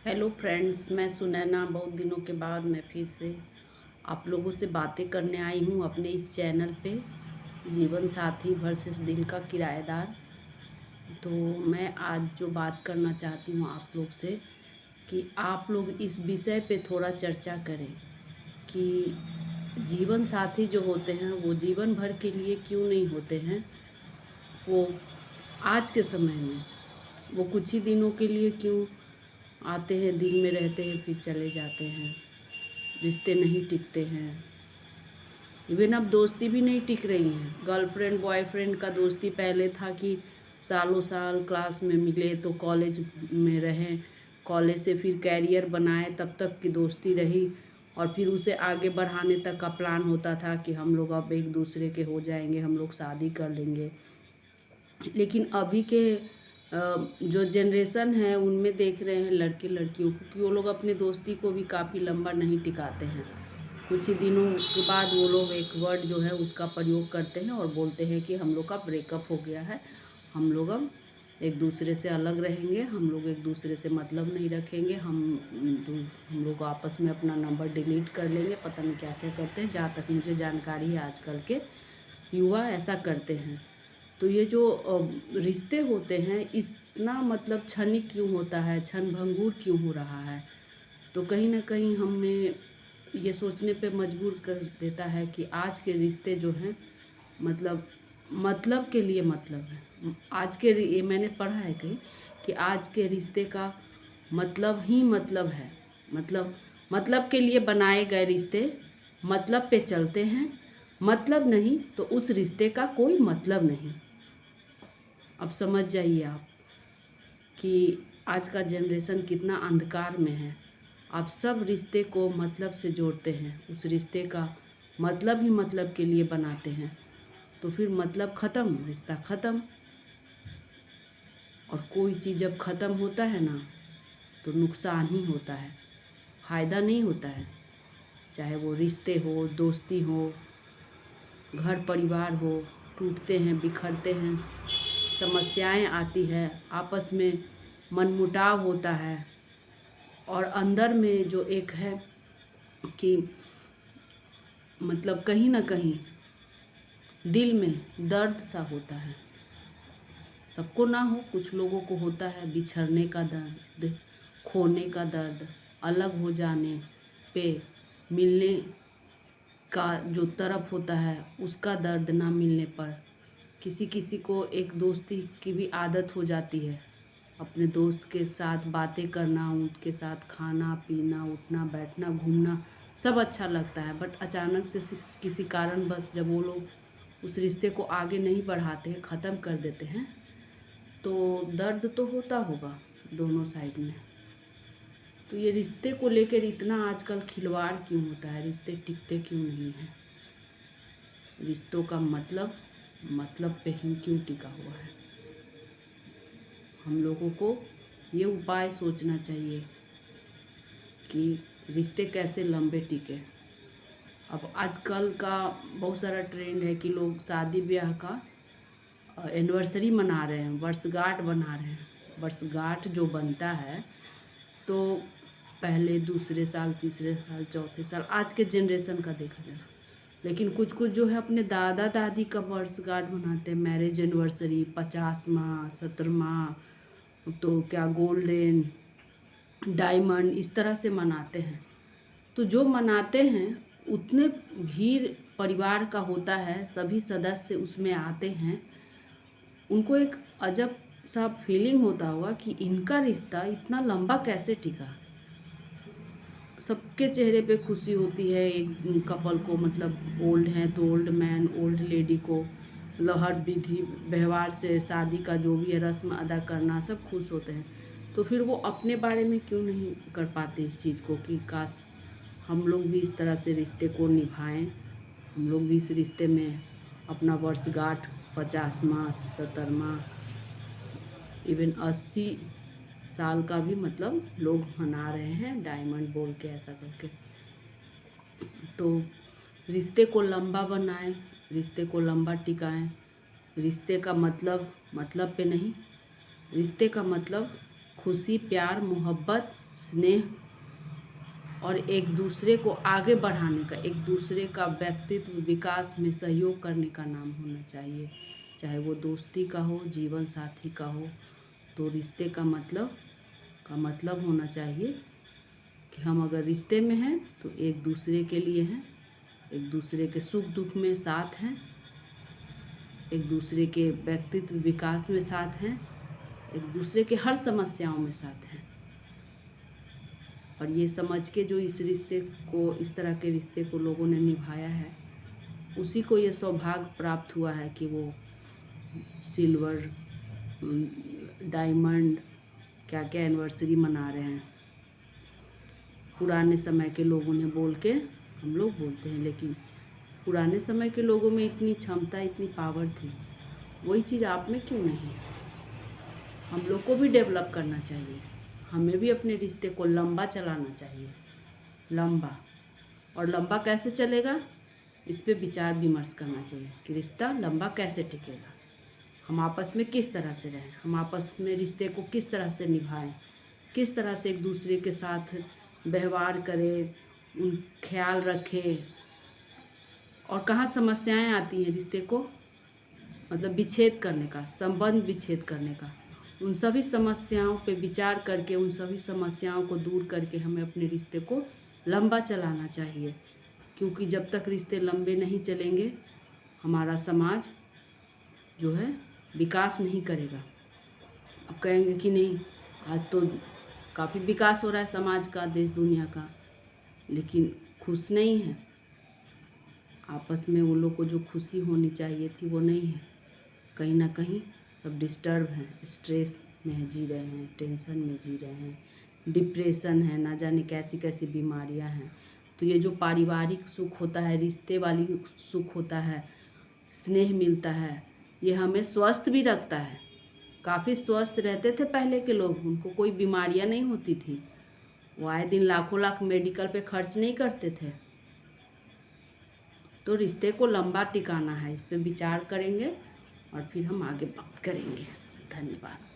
Hello friends, मैं सुनैना बहुत दिनों के बाद मैं फिर से आप लोगों से बातें करने आई हूँ अपने इस चैनल पे जीवन साथी वर्सेस दिल का किराएदार। तो मैं आज जो बात करना चाहती हूँ आप लोग से कि आप लोग इस विषय पे थोड़ा चर्चा करें कि जीवन साथी जो होते हैं वो जीवन भर के लिए क्यों नहीं होते हैं। वो आज के समय में वो कुछ ही दिनों के लिए क्यों आते हैं, दिल में रहते हैं, फिर चले जाते हैं। रिश्ते नहीं टिकते हैं। इवन अब दोस्ती भी नहीं टिक रही है। गर्लफ्रेंड बॉयफ्रेंड का दोस्ती पहले था कि सालों साल क्लास में मिले तो कॉलेज में रहें, कॉलेज से फिर कैरियर बनाए, तब तक की दोस्ती रही और फिर उसे आगे बढ़ाने तक का प्लान होता था कि हम लोग अब एक दूसरे के हो जाएंगे, हम लोग शादी कर लेंगे। लेकिन अभी के जो जनरेशन है उनमें देख रहे हैं लड़के लड़कियों को कि वो लोग अपने दोस्ती को भी काफ़ी लंबा नहीं टिकाते हैं। कुछ ही दिनों के बाद वो लोग एक वर्ड जो है उसका प्रयोग करते हैं और बोलते हैं कि हम लोग का ब्रेकअप हो गया है, हम लोग अब एक दूसरे से अलग रहेंगे, हम लोग एक दूसरे से मतलब नहीं रखेंगे, हम लोग आपस में अपना नंबर डिलीट कर लेंगे, पता नहीं क्या क्या करते हैं। जहाँ तक मुझे जानकारी है आजकल के युवा ऐसा करते हैं। तो ये जो रिश्ते होते हैं इतना मतलब क्षणिक क्यों होता है, क्षणभंगुर क्यों हो रहा है। तो कहीं ना कहीं हमें ये सोचने पे मजबूर कर देता है कि आज के रिश्ते जो हैं मतलब के लिए मतलब है। आज के ये मैंने पढ़ा है कहीं कि आज के रिश्ते का मतलब ही मतलब है। मतलब के लिए बनाए गए रिश्ते मतलब पे चलते हैं, मतलब नहीं तो उस रिश्ते का कोई मतलब नहीं। अब समझ जाइए आप कि आज का जनरेशन कितना अंधकार में है। आप सब रिश्ते को मतलब से जोड़ते हैं, उस रिश्ते का मतलब ही मतलब के लिए बनाते हैं। तो फिर मतलब ख़त्म, रिश्ता ख़त्म। और कोई चीज़ जब ख़त्म होता है ना तो नुकसान ही होता है, फ़ायदा नहीं होता है। चाहे वो रिश्ते हो, दोस्ती हो, घर परिवार हो, टूटते हैं, बिखरते हैं, समस्याएं आती है, आपस में मनमुटाव होता है और अंदर में जो एक है कि मतलब कहीं ना कहीं दिल में दर्द सा होता है। सबको ना हो, कुछ लोगों को होता है बिछड़ने का दर्द, खोने का दर्द, अलग हो जाने पे मिलने का जो तरफ होता है उसका दर्द ना मिलने पर। किसी किसी को एक दोस्ती की भी आदत हो जाती है, अपने दोस्त के साथ बातें करना, उनके साथ खाना पीना, उठना बैठना, घूमना सब अच्छा लगता है। बट अचानक से किसी कारण बस जब वो लोग उस रिश्ते को आगे नहीं बढ़ाते हैं, ख़त्म कर देते हैं, तो दर्द तो होता होगा दोनों साइड में। तो ये रिश्ते को लेकर इतना आजकल खिलवाड़ क्यों होता है, रिश्ते टिकते क्यों नहीं हैं। रिश्तों का मतलब पे ही क्यों टिका हुआ है। हम लोगों को ये उपाय सोचना चाहिए कि रिश्ते कैसे लंबे टिके। अब आजकल का बहुत सारा ट्रेंड है कि लोग शादी ब्याह का एनिवर्सरी मना रहे हैं, वर्षगांठ बना रहे हैं। वर्षगांठ जो बनता है तो पहले दूसरे साल, तीसरे साल, चौथे साल आज के जनरेशन का देखा जाए। लेकिन कुछ कुछ जो है अपने दादा दादी का वर्षगांठ मनाते हैं, मैरिज एनिवर्सरी, 50वां, 70वां, तो क्या गोल्डन, डायमंड, इस तरह से मनाते हैं। तो जो मनाते हैं उतने भीड़ परिवार का होता है, सभी सदस्य उसमें आते हैं, उनको एक अजब सा फीलिंग होता होगा कि इनका रिश्ता इतना लंबा कैसे टिका। सबके चेहरे पे खुशी होती है एक कपल को, मतलब ओल्ड हैं तो ओल्ड मैन, ओल्ड लेडी को मतलब हर विधि व्यवहार से शादी का जो भी है रस्म अदा करना, सब खुश होते हैं। तो फिर वो अपने बारे में क्यों नहीं कर पाते इस चीज़ को कि काश हम लोग भी इस तरह से रिश्ते को निभाएं, हम लोग भी इस रिश्ते में अपना वर्षगांठ 50वां, 70वां, इवन 80 साल का भी मतलब लोग मना रहे हैं, डायमंड बोल के ऐसा करके। तो रिश्ते को लंबा बनाएं, रिश्ते को लंबा टिकाएं। रिश्ते का मतलब पे नहीं, रिश्ते का मतलब खुशी, प्यार, मोहब्बत, स्नेह और एक दूसरे को आगे बढ़ाने का, एक दूसरे का व्यक्तित्व विकास में सहयोग करने का नाम होना चाहिए। चाहे वो दोस्ती का हो, जीवन साथी का हो। तो रिश्ते का मतलब होना चाहिए कि हम अगर रिश्ते में हैं तो एक दूसरे के लिए हैं, एक दूसरे के सुख दुख में साथ हैं, एक दूसरे के व्यक्तित्व विकास में साथ हैं, एक दूसरे के हर समस्याओं में साथ हैं। और ये समझ के जो इस तरह के रिश्ते को लोगों ने निभाया है, उसी को ये सौभाग्य प्राप्त हुआ है कि वो सिल्वर, डायमंड, क्या क्या एनिवर्सरी मना रहे हैं। पुराने समय के लोगों ने बोल के हम लोग बोलते हैं, लेकिन पुराने समय के लोगों में इतनी क्षमता, इतनी पावर थी, वही चीज़ आप में क्यों नहीं? हम लोग को भी डेवलप करना चाहिए, हमें भी अपने रिश्ते को लंबा चलाना चाहिए, लंबा। और लंबा कैसे चलेगा, इस पे विचार विमर्श करना चाहिए कि रिश्ता लंबा कैसे टिकेगा, हम आपस में किस तरह से रहें, हम आपस में रिश्ते को किस तरह से निभाएं, किस तरह से एक दूसरे के साथ व्यवहार करें, उन ख्याल रखें। और कहाँ समस्याएं आती हैं रिश्ते को मतलब विच्छेद करने का, संबंध विच्छेद करने का, उन सभी समस्याओं पे विचार करके, उन सभी समस्याओं को दूर करके हमें अपने रिश्ते को लंबा चलाना चाहिए। क्योंकि जब तक रिश्ते लंबे नहीं चलेंगे, हमारा समाज जो है विकास नहीं करेगा। अब कहेंगे कि नहीं, आज तो काफ़ी विकास हो रहा है समाज का, देश दुनिया का, लेकिन खुश नहीं है। आपस में वो लोग को जो खुशी होनी चाहिए थी वो नहीं है। कहीं ना कहीं सब डिस्टर्ब हैं, स्ट्रेस में जी रहे हैं, टेंशन में जी रहे हैं, डिप्रेशन है, ना जाने कैसी कैसी बीमारियां हैं। तो ये जो पारिवारिक सुख होता है, रिश्ते वाली सुख होता है, स्नेह मिलता है, ये हमें स्वस्थ भी रखता है। काफ़ी स्वस्थ रहते थे पहले के लोग, उनको कोई बीमारियां नहीं होती थी, वो आए दिन लाखों लाख मेडिकल पे खर्च नहीं करते थे। तो रिश्ते को लंबा टिकाना है, इस पे विचार करेंगे और फिर हम आगे बात करेंगे। धन्यवाद।